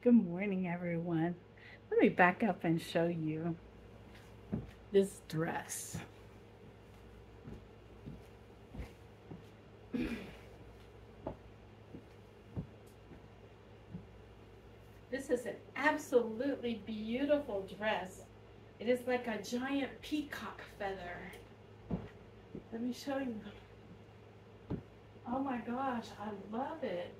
Good morning, everyone. Let me back up and show you this dress. This is an absolutely beautiful dress. It is like a giant peacock feather. Let me show you. Oh my gosh, I love it.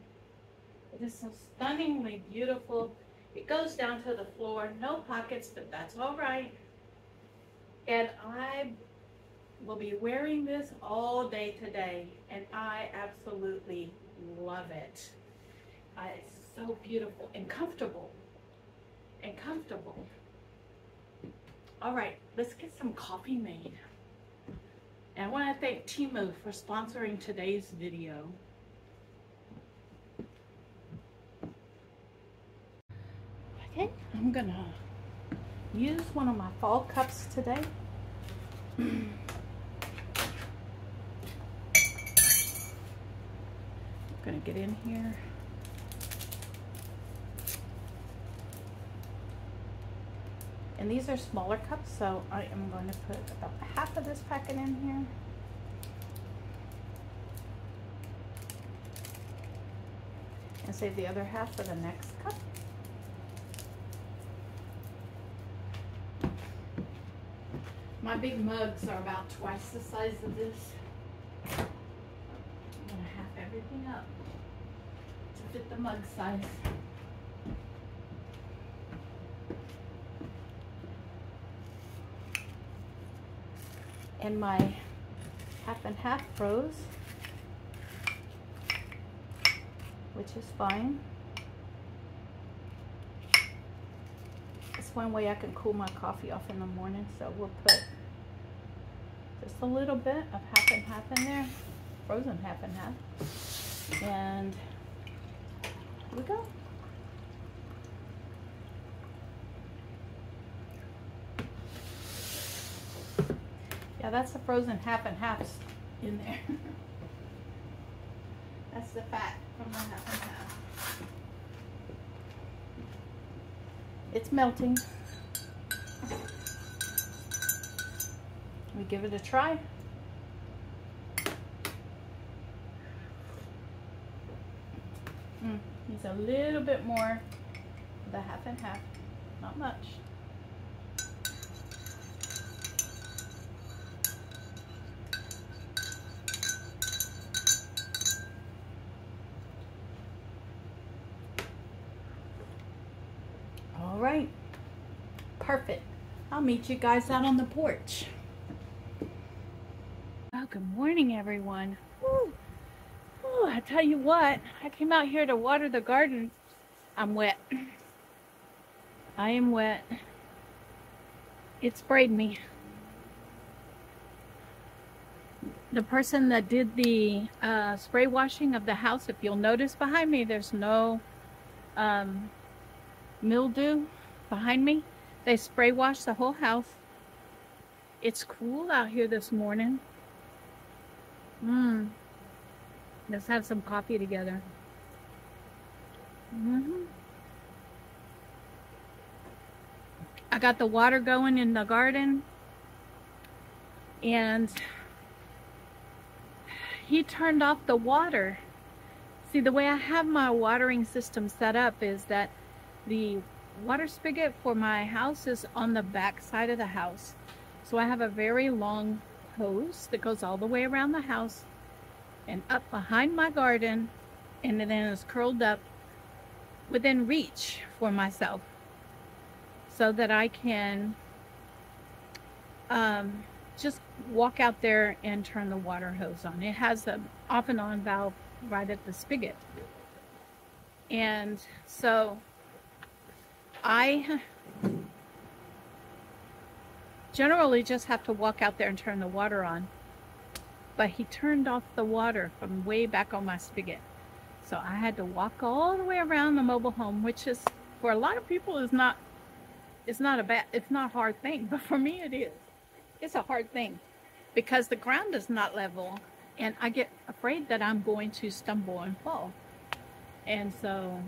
It is so stunningly beautiful. It goes down to the floor, no pockets, but that's all right. And I will be wearing this all day today, and I absolutely love it. It's so beautiful and comfortable. All right, let's get some coffee made. And I want to thank TEMU for sponsoring today's video. Okay, I'm gonna use one of my fall cups today. I'm gonna get in here. And these are smaller cups, so I am going to put about half of this packet in here. And save the other half for the next cup. My big mugs are about twice the size of this. I'm gonna half everything up to fit the mug size. And my half and half froze, which is fine. It's one way I can cool my coffee off in the morning, so we'll put just a little bit of half and half in there, frozen half and half, and here we go. Yeah, that's the frozen half and halves in there. That's the fat from the half and half. It's melting. We give it a try. Needs a little bit more of the half and half, not much. All right, perfect. I'll meet you guys out on the porch. Oh, good morning, everyone. Woo. Oh, I tell you what, I came out here to water the garden. I'm wet. I am wet. It sprayed me. The person that did the spray washing of the house, if you'll notice behind me, there's no mildew behind me. They spray washed the whole house. It's cool out here this morning. Let's have some coffee together. I got the water going in the garden, and he turned off the water. See, the way I have my watering system set up is that the water spigot for my house is on the back side of the house. So I have a very long hose that goes all the way around the house and up behind my garden, and then is curled up within reach for myself, so that I can just walk out there and turn the water hose on. It has an off and on valve right at the spigot. And so I generally just have to walk out there and turn the water on. But he turned off the water from way back on my spigot. So I had to walk all the way around the mobile home, which is, for a lot of people, it's not a hard thing, but for me it is. It's a hard thing because the ground is not level, and I get afraid that I'm going to stumble and fall. And so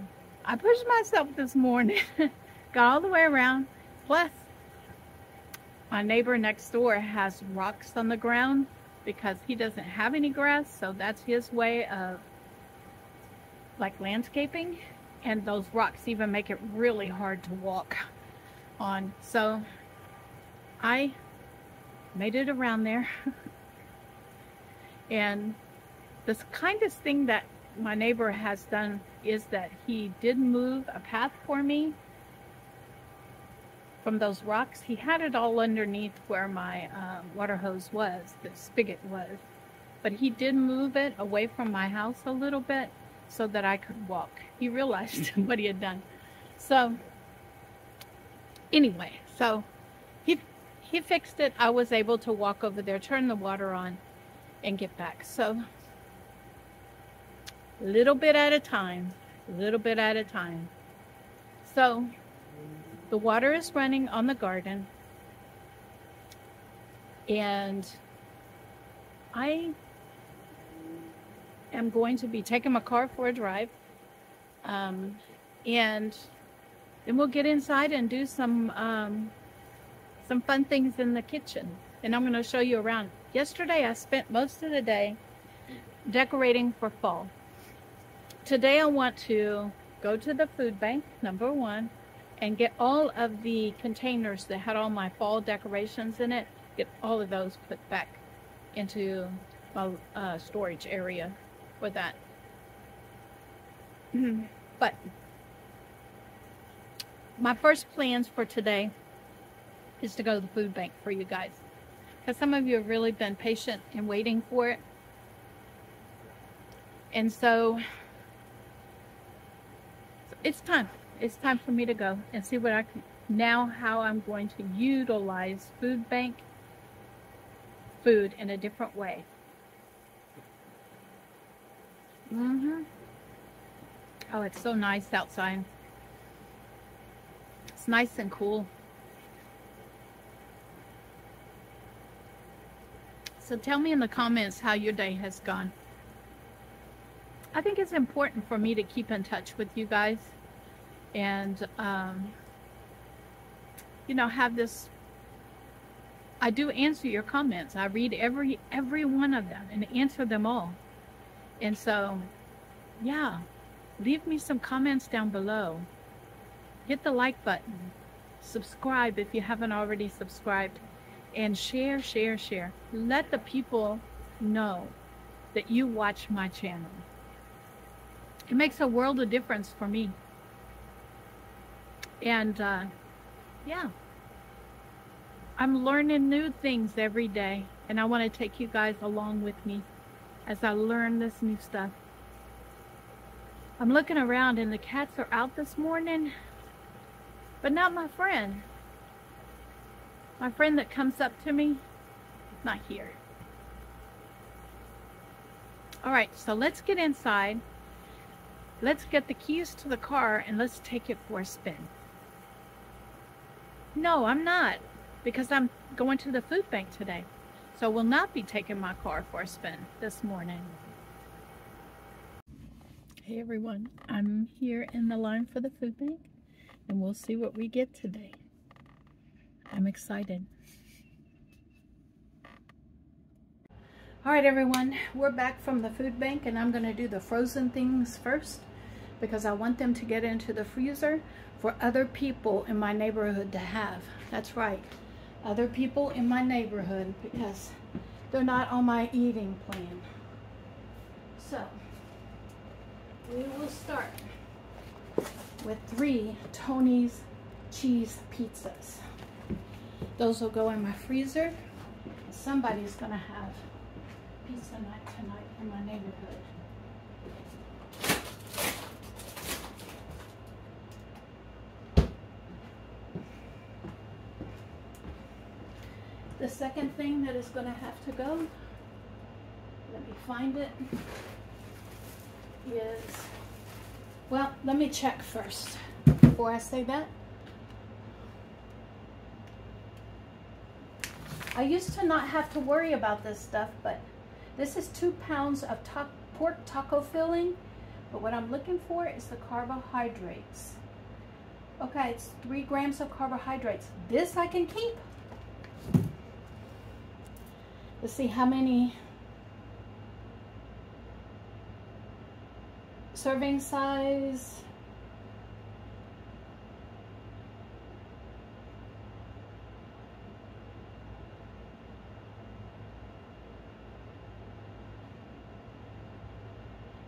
I pushed myself this morning. Got all the way around. Plus, my neighbor next door has rocks on the ground because he doesn't have any grass, so that's his way of like landscaping, and those rocks even make it really hard to walk on. So I made it around there. And the kindest thing that my neighbor has done is that he did move a path for me from those rocks. He had it all underneath where my water hose was, the spigot was, but he did move it away from my house a little bit so that I could walk. He realized what he had done. So anyway, so he fixed it. I was able to walk over there, turn the water on, and get back. So little bit at a time, little bit at a time. So the water is running on the garden, and I am going to be taking my car for a drive, and then we'll get inside and do some fun things in the kitchen, and I'm going to show you around. Yesterday I spent most of the day decorating for fall. Today I want to go to the food bank, number one, and get all of the containers that had all my fall decorations in it, get all of those put back into my storage area for that. But my first plans for today is to go to the food bank for you guys, because some of you have really been patient and waiting for it. And so it's time. It's time for me to go and see what I can, now how I'm going to utilize food bank food in a different way. Oh, it's so nice outside. It's nice and cool. So tell me in the comments how your day has gone. I think it's important for me to keep in touch with you guys and you know, have this. I do answer your comments. I read every one of them and answer them all. And so yeah, leave me some comments down below. Hit the like button, subscribe if you haven't already subscribed, and share. Let the people know that you watch my channel. It makes a world of difference for me. And yeah, I'm learning new things every day, and I want to take you guys along with me as I learn this new stuff. I'm looking around and the cats are out this morning, but not my friend. My friend that comes up to me, not here. All right, so let's get inside. Let's get the keys to the car and let's take it for a spin. No, I'm not, because I'm going to the food bank today. So we'll not be taking my car for a spin this morning. Hey everyone, I'm here in the line for the food bank, and we'll see what we get today. I'm excited. All right everyone, we're back from the food bank, and I'm going to do the frozen things first because I want them to get into the freezer for other people in my neighborhood to have. That's right, other people in my neighborhood, because they're not on my eating plan. So we will start with 3 Tony's cheese pizzas. Those will go in my freezer. Somebody's gonna have pizza night tonight in my neighborhood. The second thing that is going to have to go, let me find it, is, well, let me check first before I say that. I used to not have to worry about this stuff, but this is 2 pounds of pork taco filling But what I'm looking for is the carbohydrates. Okay, it's 3 grams of carbohydrates. This I can keep. Let's see how many serving size.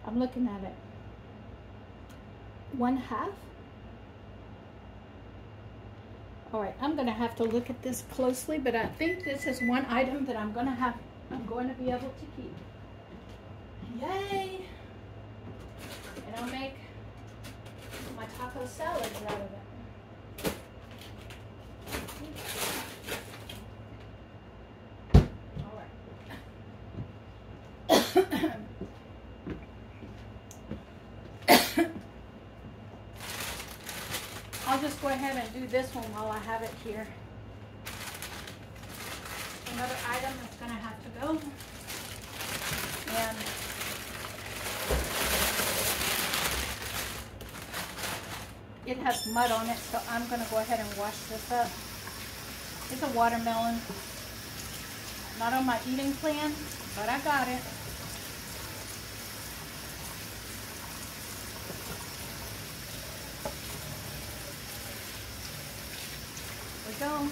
I'm looking at it. 1/2. All right, I'm gonna have to look at this closely, but I think this is one item that I'm going to be able to keep. Yay! And I'll make my taco salads out of it. All right. I'll just go ahead and do this one while I have it here. Another item that's going to have to go. And it has mud on it, so I'm going to go ahead and wash this up. It's a watermelon. Not on my eating plan, but I got it. Go.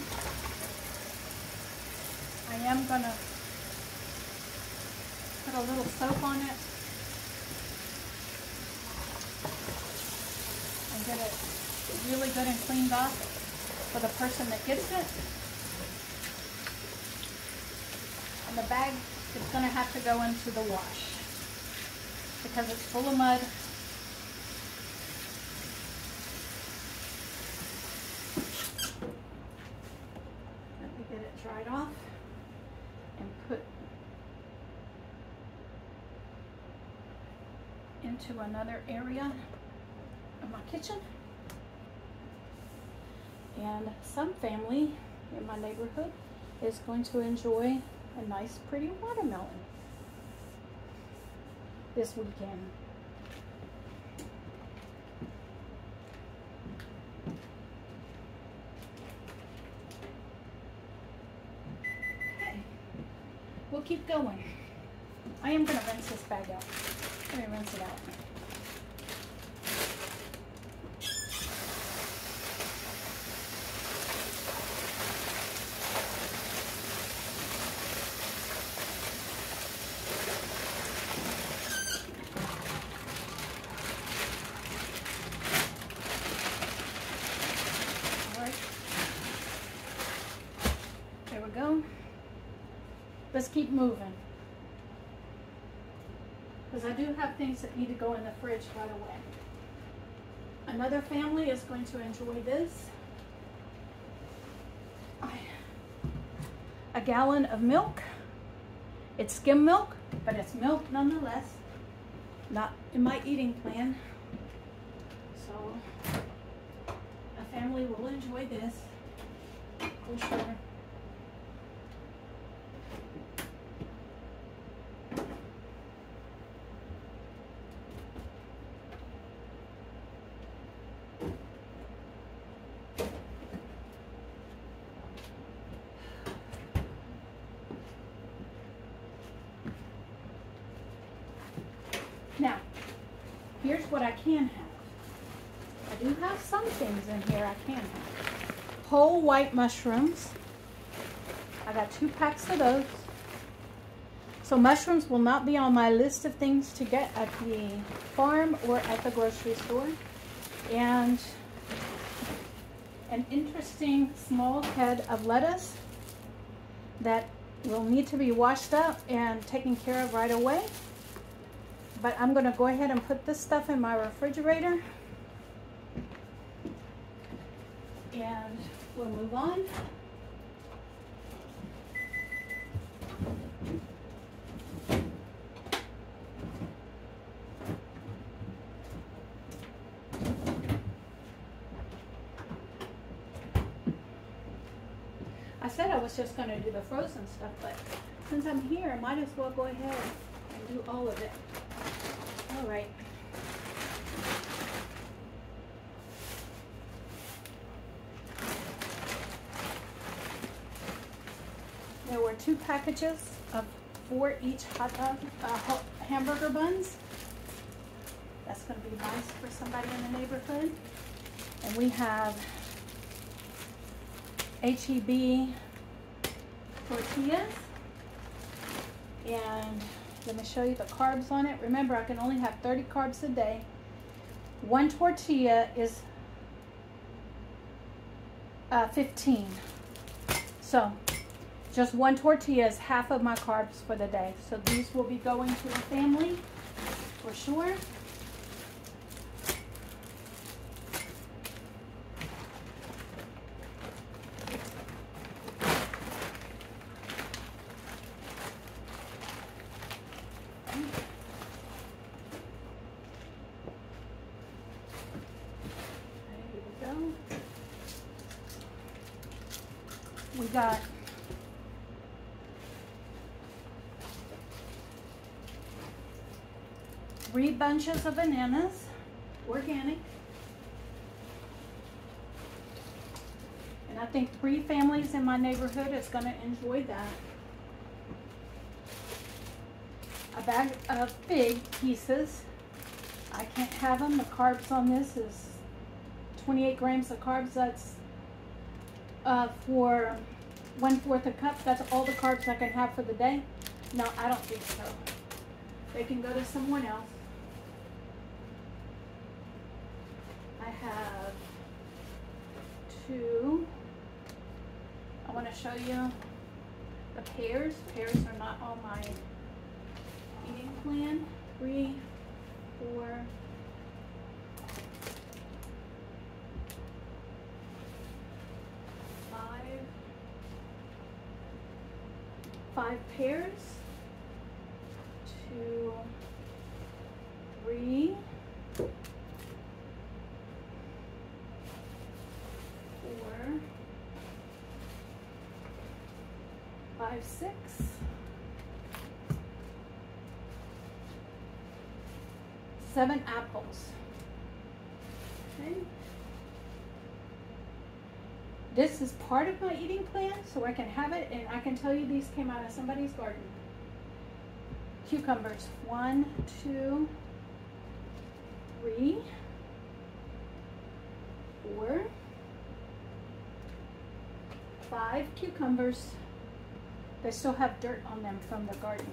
I am gonna put a little soap on it and get it really good and cleaned off for the person that gets it. And the bag is gonna have to go into the wash because it's full of mud. Dry it off and put into another area of my kitchen. And some family in my neighborhood is going to enjoy a nice pretty watermelon this weekend. We'll keep going. I am going to rinse this bag out. Let me rinse it out. All right. There we go. Let's keep moving. Because I do have things that need to go in the fridge right away. Another family is going to enjoy this. A gallon of milk. It's skim milk, but it's milk nonetheless. Not in my eating plan. So a family will enjoy this for sure. Now, here's what I can have. I do have some things in here I can have. Whole white mushrooms. I got 2 packs of those. So mushrooms will not be on my list of things to get at the farm or at the grocery store. And an interesting small head of lettuce that will need to be washed up and taken care of right away. But I'm going to go ahead and put this stuff in my refrigerator. And we'll move on. I said I was just going to do the frozen stuff, but since I'm here, I might as well go ahead and do all of it. All right. or 2 packages of 4 each hot dog, hamburger buns. That's going to be nice for somebody in the neighborhood. And we have HEB tortillas. And let me show you the carbs on it. Remember, I can only have 30 carbs a day. 1 tortilla is 15. So just 1 tortilla is half of my carbs for the day. So these will be going to the family for sure. We got three bunches of bananas, organic. And I think 3 families in my neighborhood is going to enjoy that. A bag of fig pieces. I can't have them. The carbs on this is 28 grams of carbs. That's for 1/4 a cup. That's all the carbs I can have for the day. No, I don't think so. They can go to someone else. I have 2. I want to show you the pears. Pears are not on my eating plan. 3, 4, 5 pears. 2, 3, 4, 5, 6. 7 apples. Okay. This is part of my eating plan, so I can have it, and I can tell you these came out of somebody's garden. Cucumbers. 1, 2, 3, 4, 5 cucumbers. They still have dirt on them from the garden.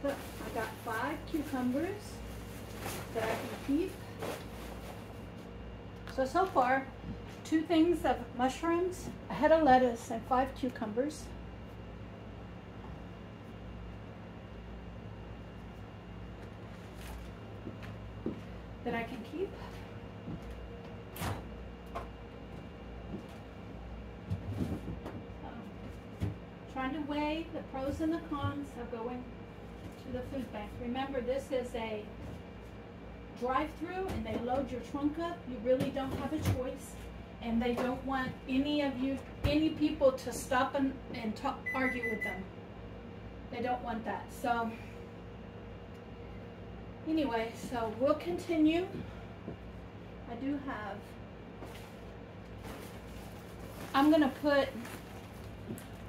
So I got 5 cucumbers that I can keep. So far, 2 things of mushrooms, a head of lettuce, and 5 cucumbers. That I can keep. Trying to weigh the pros and the cons of going to the food bank. Remember, this is a drive-through and they load your trunk up. You really don't have a choice. And they don't want any people to stop and argue with them. They don't want that. So anyway, so we'll continue. I do have, I'm going to put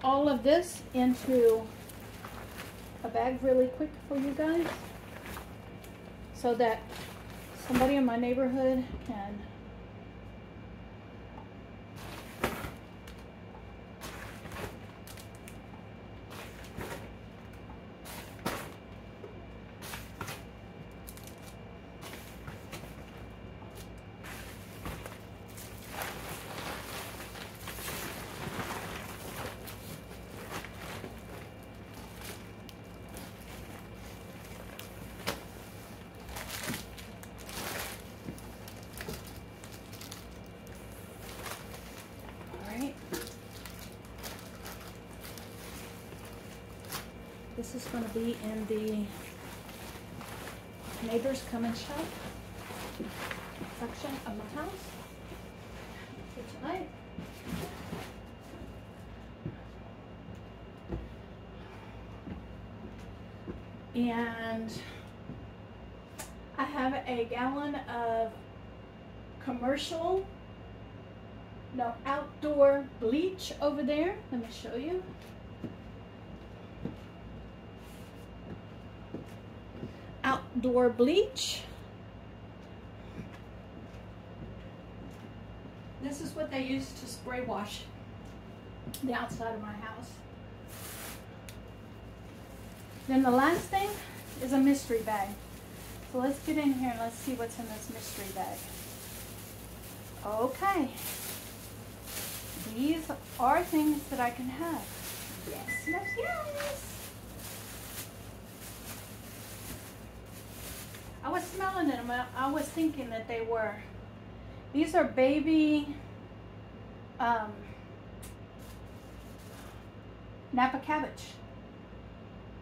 all of this into a bag really quick for you guys so that somebody in my neighborhood can This is going to be in the neighbors come and shop section of my house for tonight. And I have a gallon of outdoor bleach over there. Let me show you. door bleach. This is what they use to spray wash the outside of my house. Then the last thing is a mystery bag. So let's get in here and let's see what's in this mystery bag. Okay. These are things that I can have. Yes, yes, yes. I was smelling them. I was thinking that they were. These are baby Napa cabbage.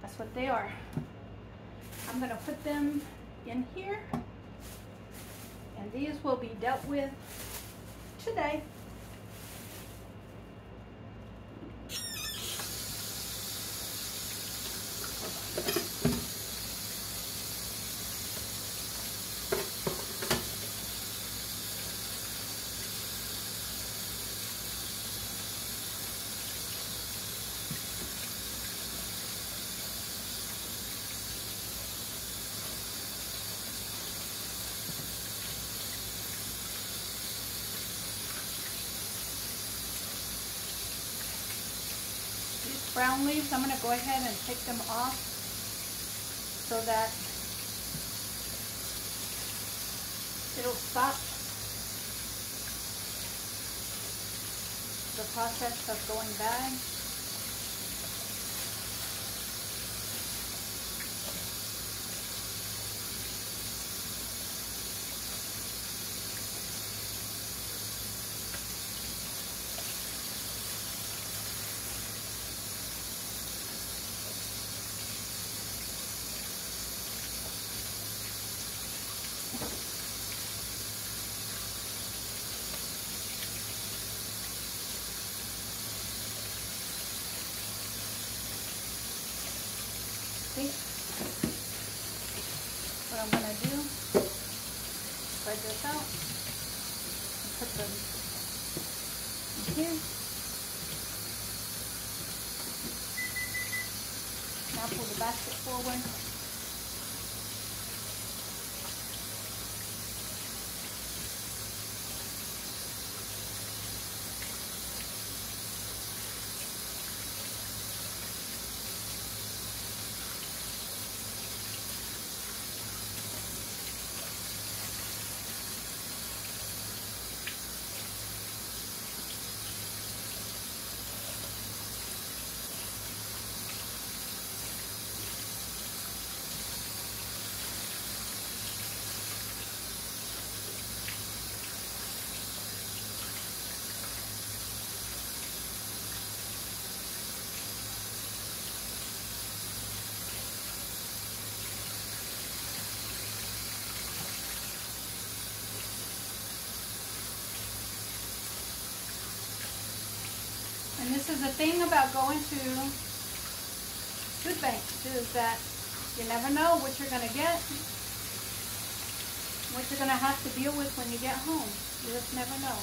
That's what they are. I'm going to put them in here. And these will be dealt with today. Brown leaves, I'm going to go ahead and take them off so that it'll stop the process of going bad. What I'm going to do, spread this out, and put them in here. Now pull the basket forward. And this is the thing about going to food banks, is that you never know what you're going to get, what you're going to have to deal with when you get home. You just never know.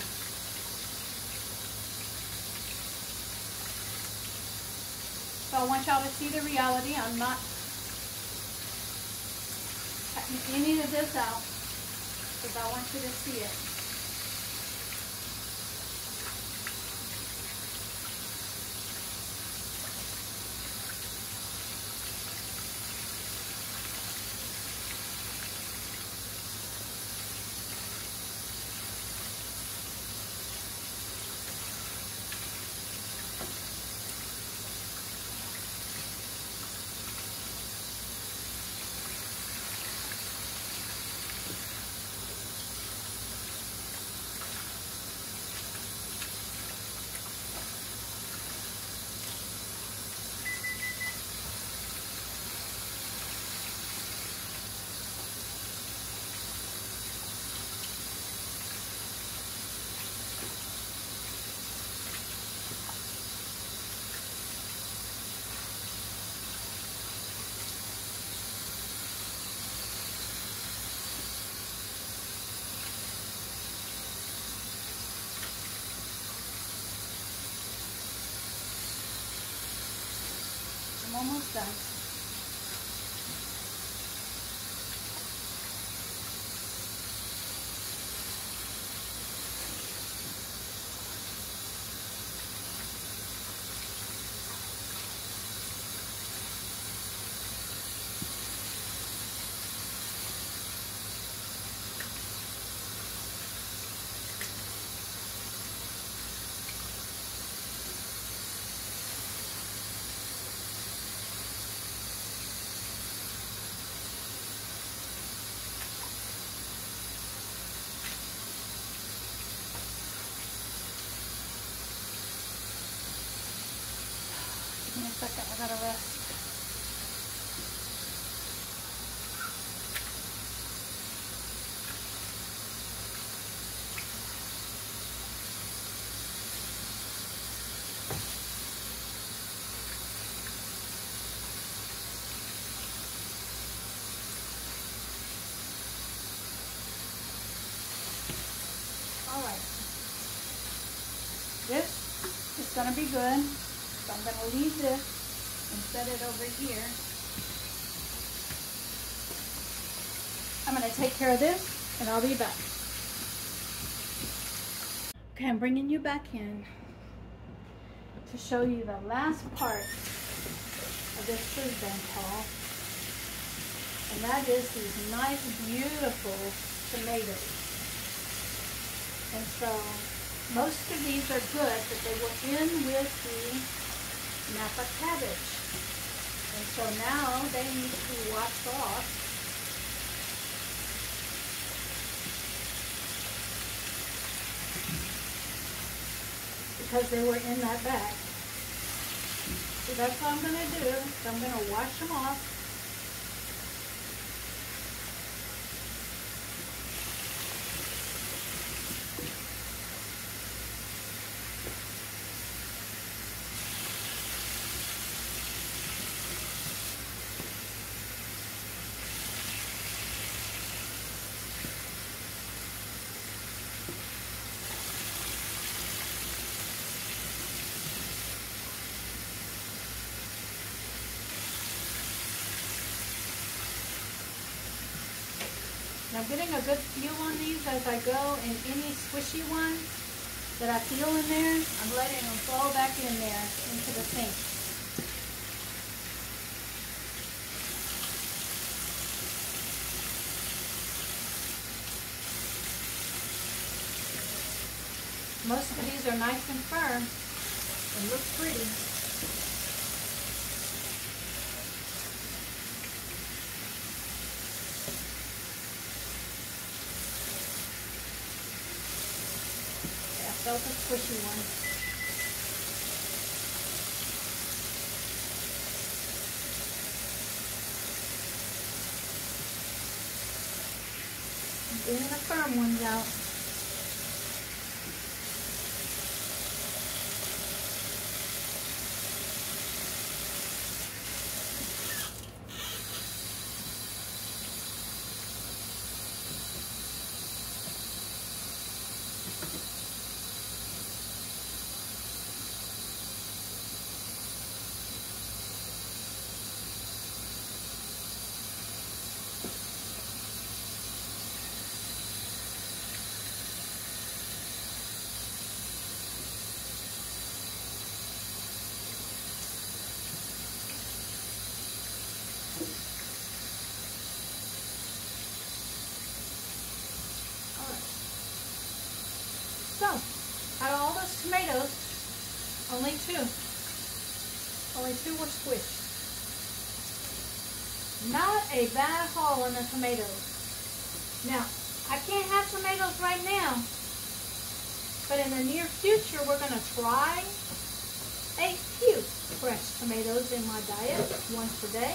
So I want y'all to see the reality. I'm not cutting any of this out because I want you to see it. I'm almost done. me a second, I gotta rest. All right. This is gonna be good. So I'm gonna leave this and set it over here. I'm gonna take care of this and I'll be back. Okay, I'm bringing you back in to show you the last part of this food bank haul. And that is these nice, beautiful tomatoes. And so most of these are good, but they were in with the Napa cabbage. And so now they need to be washed off. Because they were in that bag. So that's what I'm going to do. So I'm going to wash them off. I'm getting a good feel on these as I go, and any squishy ones that I feel in there, I'm letting them fall back in there into the sink. Most of these are nice and firm and look pretty. Those are squishy ones. I'm getting the firm ones out. So, out of all those tomatoes, only two were squished. Not a bad haul on the tomatoes. Now, I can't have tomatoes right now, but in the near future, we're going to try a few fresh tomatoes in my diet once a day,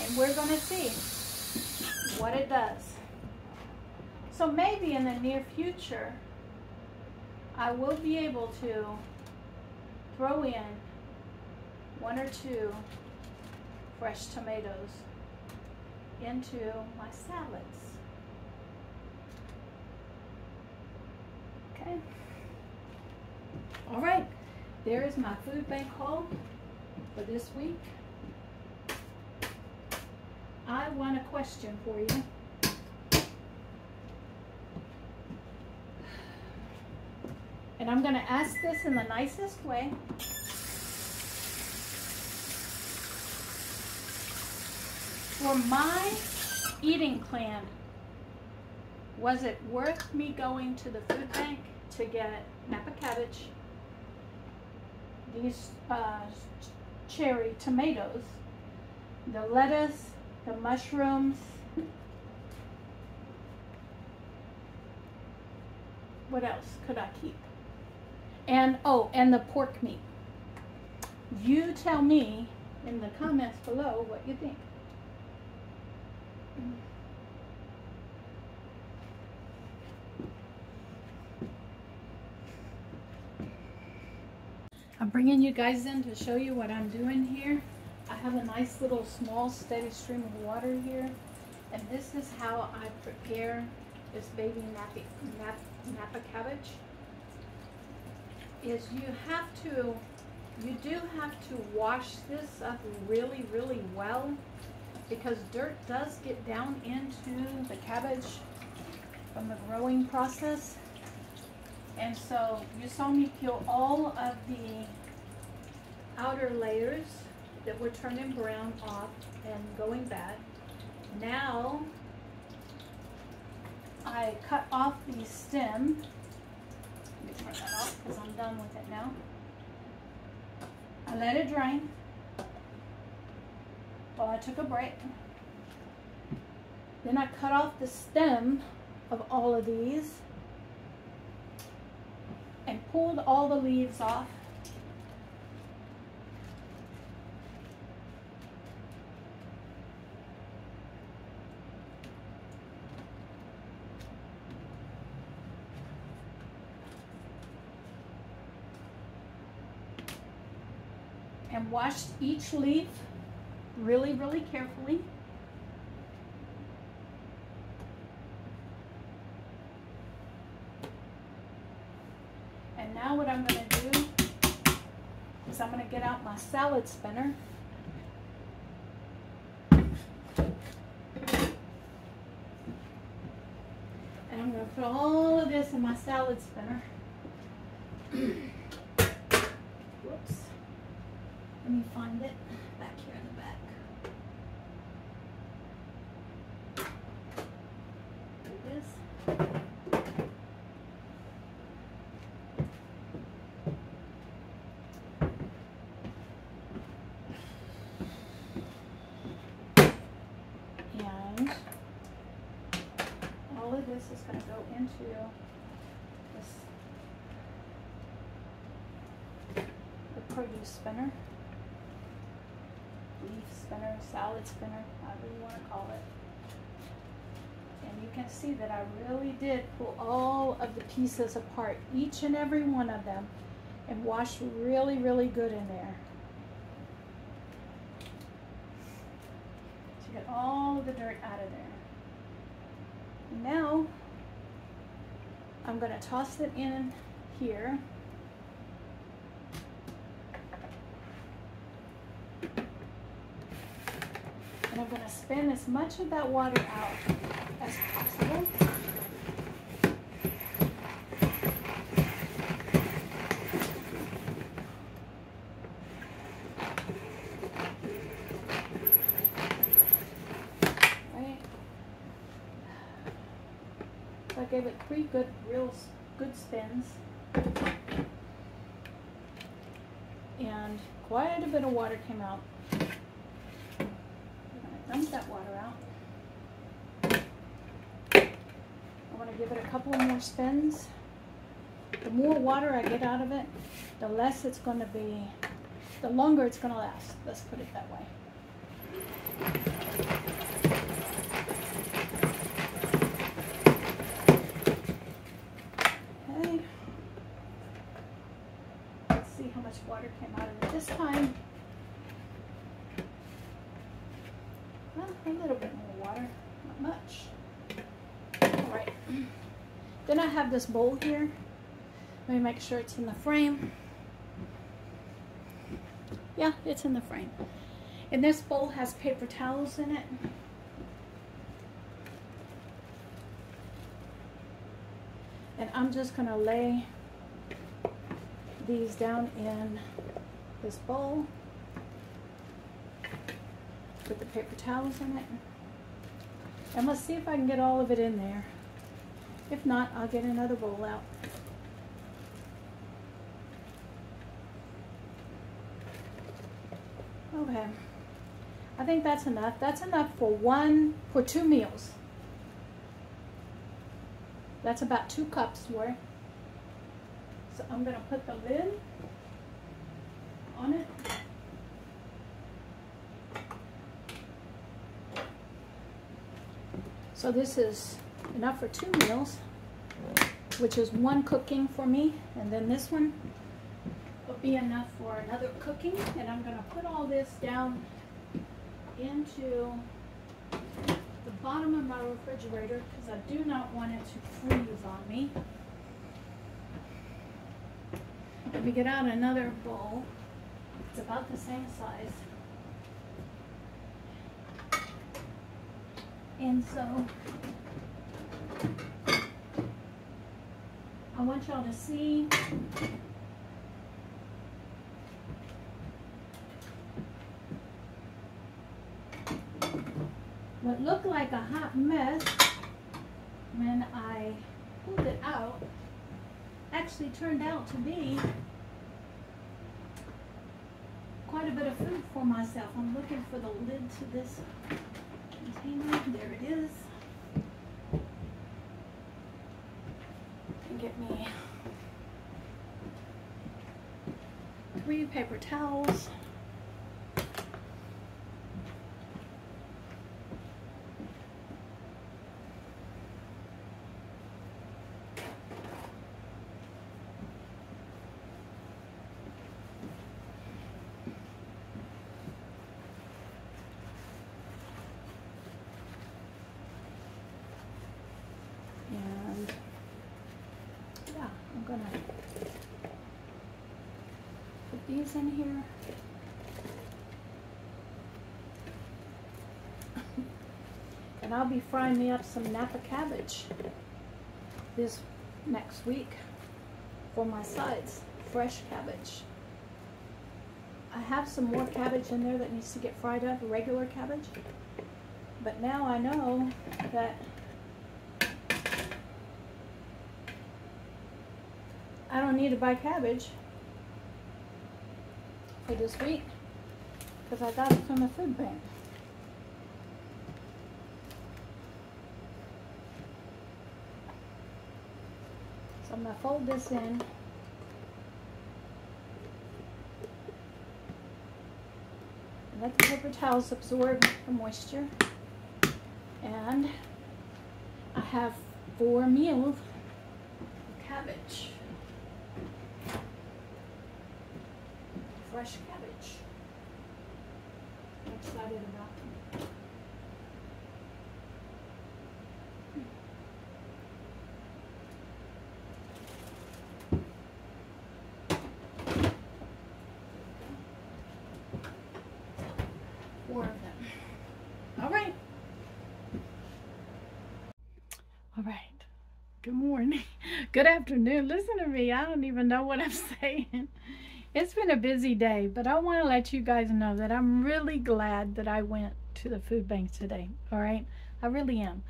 and we're going to see what it does. So maybe in the near future, I will be able to throw in 1 or 2 fresh tomatoes into my salads. Okay. All right. There is my food bank haul for this week. I want a question for you. And I'm going to ask this in the nicest way. For my eating plan, was it worth me going to the food bank to get Napa cabbage, these cherry tomatoes, the lettuce, the mushrooms, what else could I keep? And, oh, and the pork meat. You tell me in the comments below what you think. I'm bringing you guys in to show you what I'm doing here. I have a nice little small steady stream of water here, and this is how I prepare this baby Napa cabbage. Is you do have to wash this up really, really well, because dirt does get down into the cabbage from the growing process. And so you saw me peel all of the outer layers that were turning brown off and going bad. Now I cut off the stem. Let me turn that off because I'm done with it now. I let it drain while I took a break. Then I cut off the stem of all of these and pulled all the leaves off. And washed each leaf really, really carefully. And now what I'm going to do is I'm going to get out my salad spinner. And I'm going to put all of this in my salad spinner. Whoops. Let me find it back here in the back. There it is. And all of this is going to go into this, the produce spinner. Leaf spinner, salad spinner, however you want to call it. And you can see that I really did pull all of the pieces apart, each and every one of them, and wash really, really good in there. To get all of the dirt out of there. And now, I'm going to toss it in here. And I'm going to spin as much of that water out as possible. Right. So I gave it 3 real good spins. And quite a bit of water came out. Dump that water out. I want to give it a couple more spins. The more water I get out of it, the less it's going to be, the longer it's going to last. Let's put it that way. Okay. Let's see how much water came out of it this time. Well, a little bit more water, not much. All right. Then I have this bowl here. Let me make sure it's in the frame. Yeah, it's in the frame. And this bowl has paper towels in it. And I'm just going to lay these down in this bowl. Put the paper towels in it. And let's see if I can get all of it in there. If not, I'll get another bowl out. Okay. I think that's enough. That's enough for 2 meals. That's about 2 cups worth. So I'm going to put the lid on it. So this is enough for 2 meals, which is 1 cooking for me, and then this one will be enough for another cooking. And I'm going to put all this down into the bottom of my refrigerator because I do not want it to freeze on me. Let me get out another bowl. It's about the same size. And so I want y'all to see what looked like a hot mess when I pulled it out actually turned out to be quite a bit of food for myself. I'm looking for the lid to this container. There it is. And get me 3 paper towels. And yeah, I'm gonna put these in here. And I'll be frying me up some Napa cabbage this next week for my sides, fresh cabbage. I have some more cabbage in there that needs to get fried up, regular cabbage. But now I know that I don't need to buy cabbage for this week because I got it from the food bank. So I'm going to fold this in and let the paper towels absorb the moisture. And I have 4 meals of cabbage. Fresh cabbage. I'm excited about them. 4 of them. All right. All right. Good morning. Good afternoon. Listen to me. I don't even know what I'm saying. It's been a busy day, but I want to let you guys know that I'm really glad that I went to the food bank today. All right. I really am.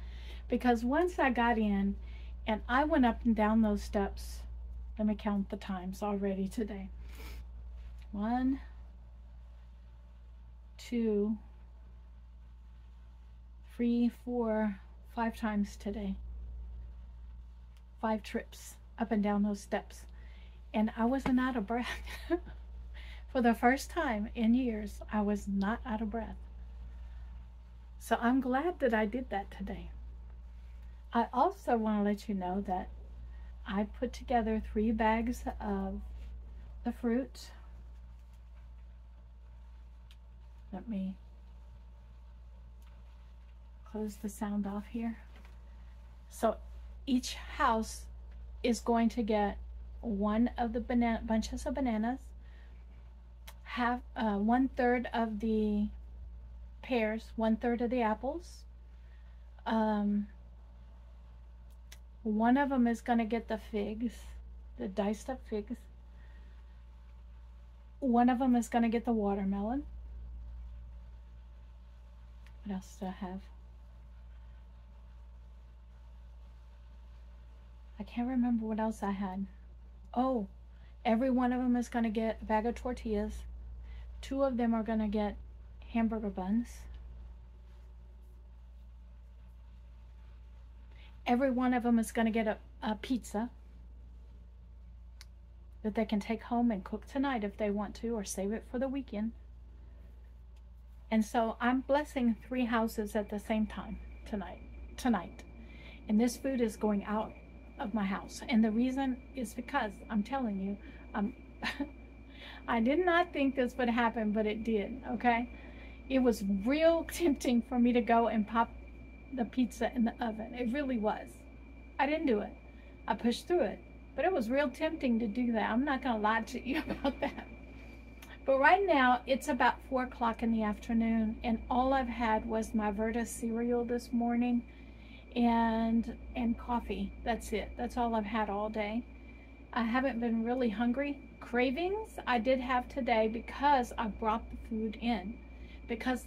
Because once I got in and I went up and down those steps, let me count the times already today. 1, 2, 3, 4, 5 times today. 5 trips up and down those steps. And I wasn't out of breath. For the first time in years, I was not out of breath. So I'm glad that I did that today. I also want to let you know that I put together 3 bags of the fruit. Let me close the sound off here. So each house is going to get 1 of the bunches of bananas, half 1/3 of the pears, 1/3 of the apples. One of them is going to get the figs, the diced up figs. One of them is going to get the watermelon. What else do I have? I can't remember what else I had. Oh, every one of them is going to get a bag of tortillas. 2 of them are going to get hamburger buns. Every one of them is going to get a pizza. that they can take home and cook tonight if they want to, or save it for the weekend. And so I'm blessing 3 houses at the same time tonight. And this food is going out of my house. And the reason is because I'm telling you, I did not think this would happen, but it did, okay? It was real tempting for me to go and pop the pizza in the oven. It really was. I didn't do it. I pushed through it. But it was real tempting to do that. I'm not going to lie to you about that. But right now, it's about 4 o'clock in the afternoon, and all I've had was my Verta cereal this morning and coffee. That's it. That's all I've had all day. I haven't been really hungry. Cravings I did have today because I brought the food in. Because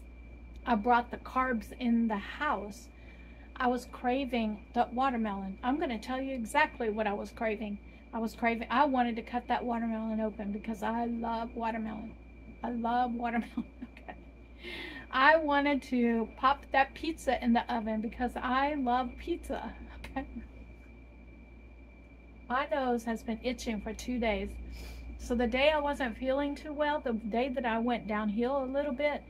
I brought the carbs in the house, I was craving the watermelon. I'm going to tell you exactly what I was craving. I wanted to cut that watermelon open because I love watermelon. I love watermelon. Okay. I wanted to pop that pizza in the oven because I love pizza. Okay. My nose has been itching for 2 days. So the day I wasn't feeling too well, the day that I went downhill a little bit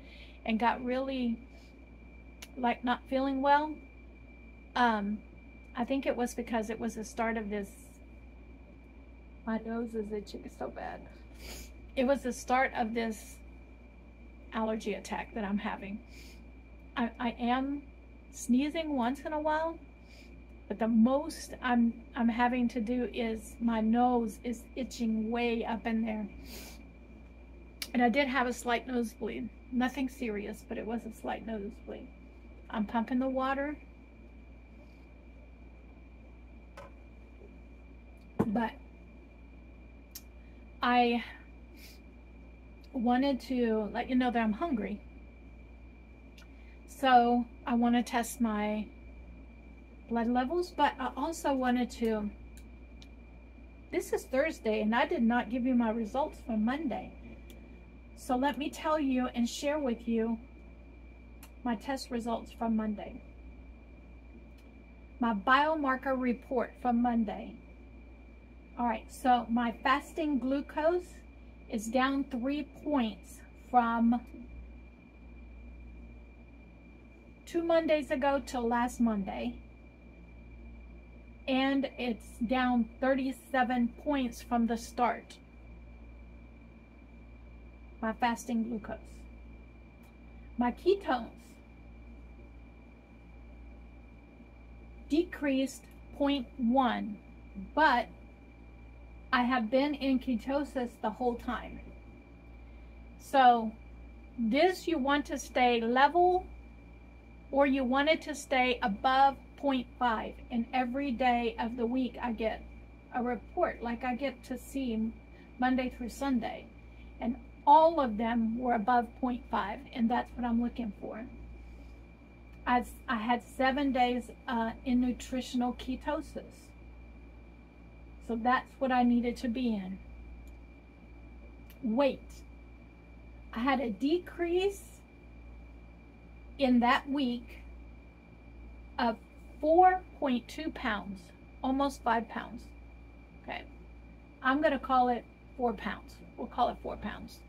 and got really like not feeling well, I think it was because it was the start of this. My nose is itching so bad. It was the start of this allergy attack that I'm having. I am sneezing once in a while, but the most I'm having to do is my nose is itching way up in there. And I did have a slight nosebleed. Nothing serious, but it was a slight nosebleed. I'm pumping the water. But I wanted to let you know that I'm hungry. So I want to test my blood levels, but I also wanted to, this is Thursday and I did not give you my results from Monday. So let me tell you and share with you my test results from Monday. My biomarker report from Monday. All right, so my fasting glucose is down 3 points from 2 Mondays ago to last Monday. And it's down 37 points from the start. My fasting glucose. My ketones decreased 0.1, but I have been in ketosis the whole time. So this, you want to stay level, or you want it to stay above 0.5. And every day of the week I get a report, like I get to see Monday through Sunday, and all of them were above 0.5, and that's what I'm looking for. I had 7 days in nutritional ketosis. So that's what I needed to be in. Weight. I had a decrease in that week of 4.2 pounds, almost 5 pounds. Okay. I'm going to call it 4 pounds. We'll call it 4 pounds.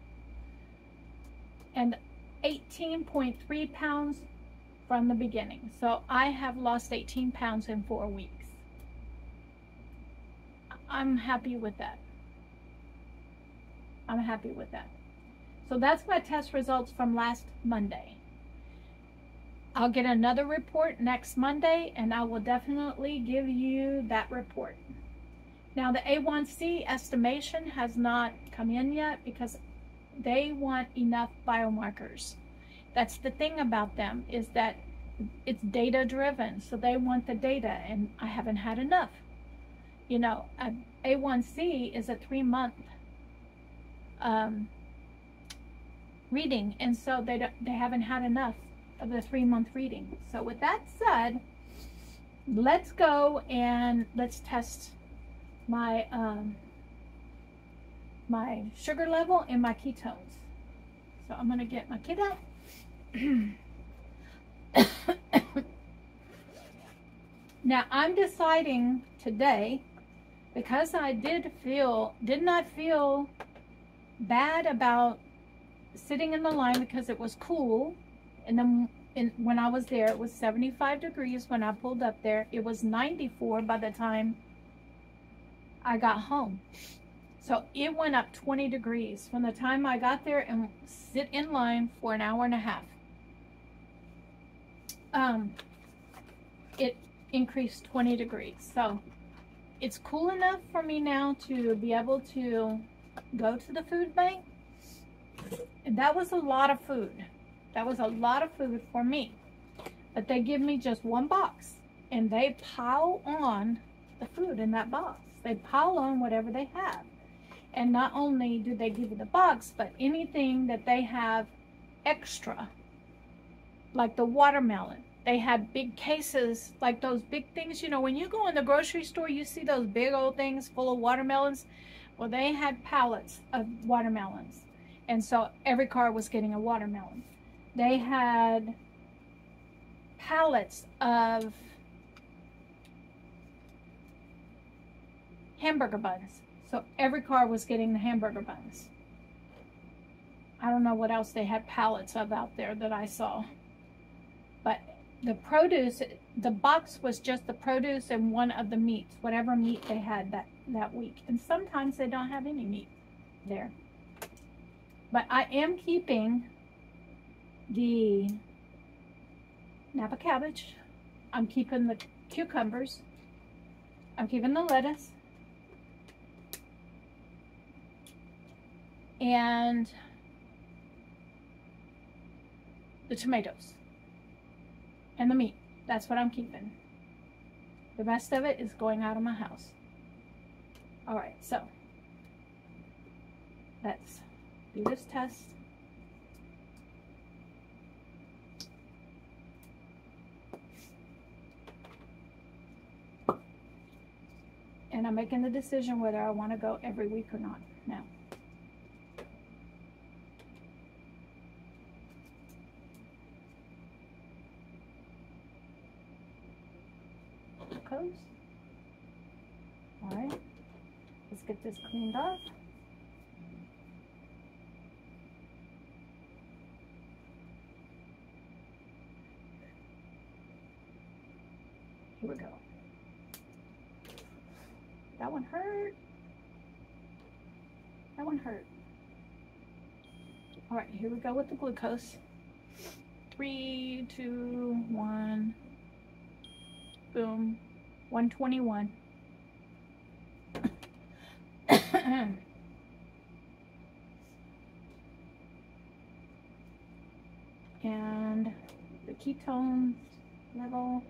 And 18.3 pounds from the beginning. So I have lost 18 pounds in 4 weeks. I'm happy with that. I'm happy with that. So that's my test results from last Monday. I'll get another report next Monday, and I will definitely give you that report. Now, the A1C estimation has not come in yet because they want enough biomarkers. That's the thing about them, is that it's data driven. So they want the data, and I haven't had enough. You know, A1C is a 3-month reading, and so they haven't had enough of the 3-month reading. So with that said, let's go and let's test my my sugar level and my ketones. So I'm gonna get my kit out. Now I'm deciding today because I did not feel bad about sitting in the line because it was cool. And then when I was there, it was 75 degrees when I pulled up there. It was 94 by the time I got home. So it went up 20 degrees from the time I got there and sit in line for an hour and a half. It increased 20 degrees. So it's cool enough for me now to be able to go to the food bank. And that was a lot of food. That was a lot of food for me. But they give me just one box. And they pile on the food in that box. They pile on whatever they have. And not only do they give you the box, but anything that they have extra. Like the watermelon. They had big cases, like those big things. You know, when you go in the grocery store, you see those big old things full of watermelons. Well, they had pallets of watermelons. And so every car was getting a watermelon. They had pallets of hamburger buns. So every car was getting the hamburger buns. I don't know what else they had pallets of out there that I saw. But the produce, the box was just the produce and one of the meats, whatever meat they had that week. And sometimes they don't have any meat there. But I am keeping the Napa cabbage. I'm keeping the cucumbers. I'm keeping the lettuce. And the tomatoes. And the meat. That's what I'm keeping. The rest of it is going out of my house. Alright, so let's do this test. And I'm making the decision whether I want to go every week or not now. Close. All right, let's get this cleaned off. Here we go. That one hurt. That one hurt. All right, here we go with the glucose. 3, 2, 1. Boom. 121. And the ketone level.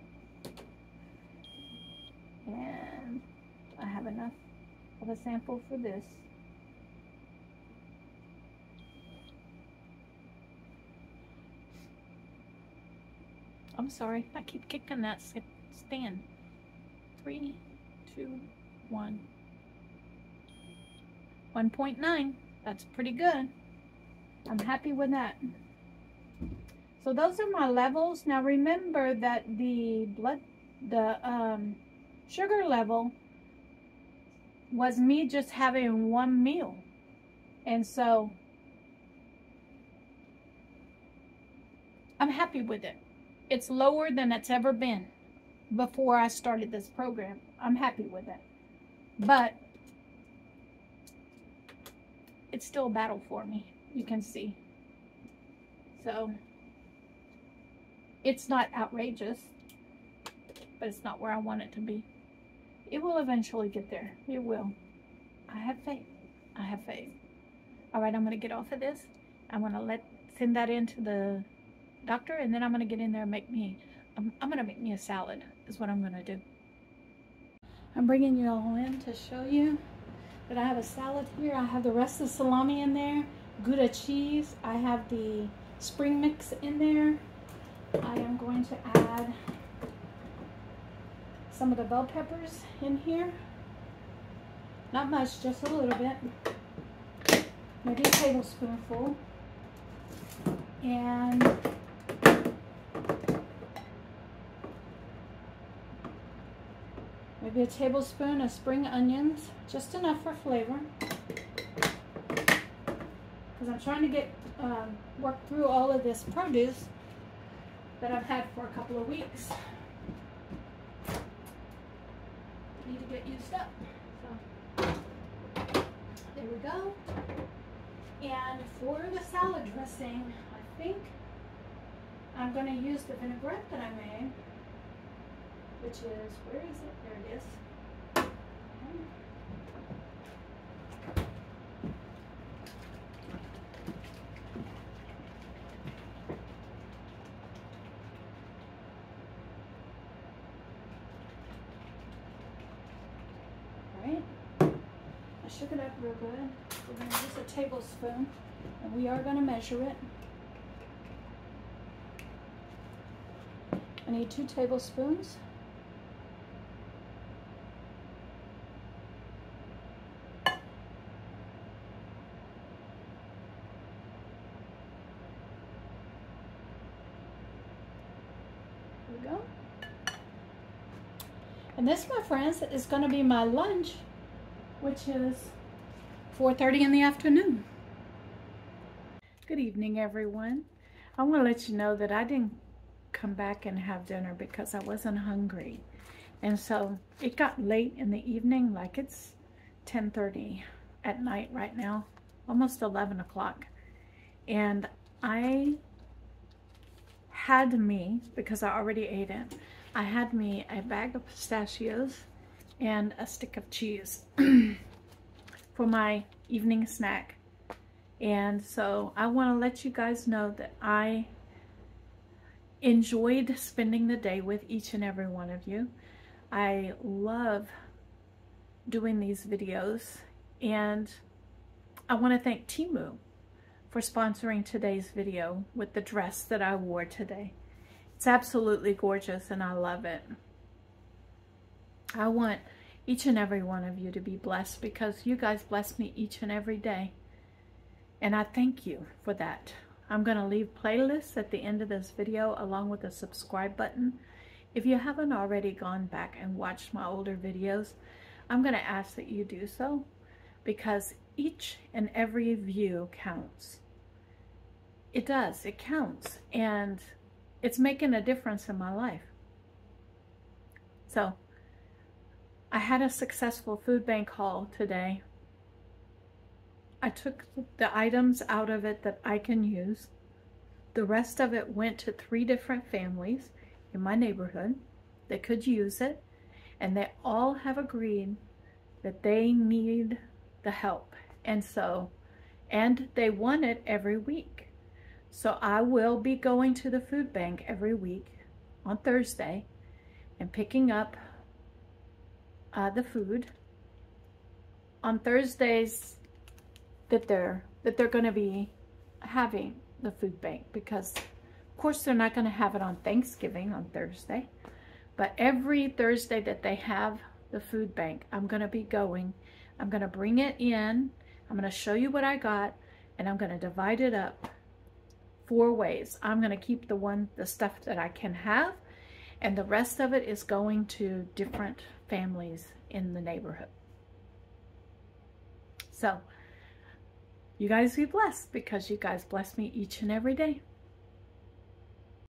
And I have enough of a sample for this. I'm sorry, I keep kicking that stand. 3, 2, 1. 1.9. That's pretty good. I'm happy with that. So those are my levels. Now remember that the sugar level was me just having one meal. And so I'm happy with it. It's lower than it's ever been before I started this program. I'm happy with it. But it's still a battle for me, you can see. So it's not outrageous, but it's not where I want it to be. It will eventually get there. It will. I have faith. I have faith. All right, I'm going to get off of this. I'm going to send that in to the doctor, and then I'm going to get in there and make me, I'm going to make me a salad is what I'm going to do. I'm bringing you all in to show you that I have a salad here. I have the rest of the salami in there, Gouda cheese. I have the spring mix in there. I am going to add some of the bell peppers in here. Not much, just a little bit. Maybe a tablespoonful. And maybe Maybe a tablespoon of spring onions, just enough for flavor. Because I'm trying to get work through all of this produce that I've had for a couple of weeks. Need to get used up. So there we go. And for the salad dressing, I think I'm going to use the vinaigrette that I made, which is, where is it? There it is. I shook it up real good. We're going to use a tablespoon, and we are going to measure it. I need 2 tablespoons. There we go. And this, my friends, is going to be my lunch, which is 4:30 in the afternoon. Good evening, everyone. I want to let you know that I didn't come back and have dinner because I wasn't hungry. And so it got late in the evening, like it's 10:30 at night right now, almost 11 o'clock. And I had me, because I already ate it, I had me a bag of pistachios and a stick of cheese for my evening snack. And so I want to let you guys know that I enjoyed spending the day with each and every one of you. I love doing these videos, and I want to thank TEMU for sponsoring today's video with the dress that I wore today. It's absolutely gorgeous and I love it. I want each and every one of you to be blessed because you guys bless me each and every day. And I thank you for that. I'm going to leave playlists at the end of this video along with a subscribe button. If you haven't already gone back and watched my older videos, I'm going to ask that you do so because each and every view counts. It does. It counts. And it's making a difference in my life. So, I had a successful food bank haul today. I took the items out of it that I can use. The rest of it went to 3 different families in my neighborhood that could use it. And they all have agreed that they need the help. And they want it every week. So I will be going to the food bank every week on Thursday and picking up the food on Thursdays that they're going to be having the food bank, because of course they're not going to have it on Thanksgiving on Thursday, but every Thursday that they have the food bank, I'm going to be going. I'm going to bring it in. I'm going to show you what I got, and I'm going to divide it up 4 ways. I'm going to keep the stuff that I can have, and the rest of it is going to different families in the neighborhood. So, you guys be blessed because you guys bless me each and every day.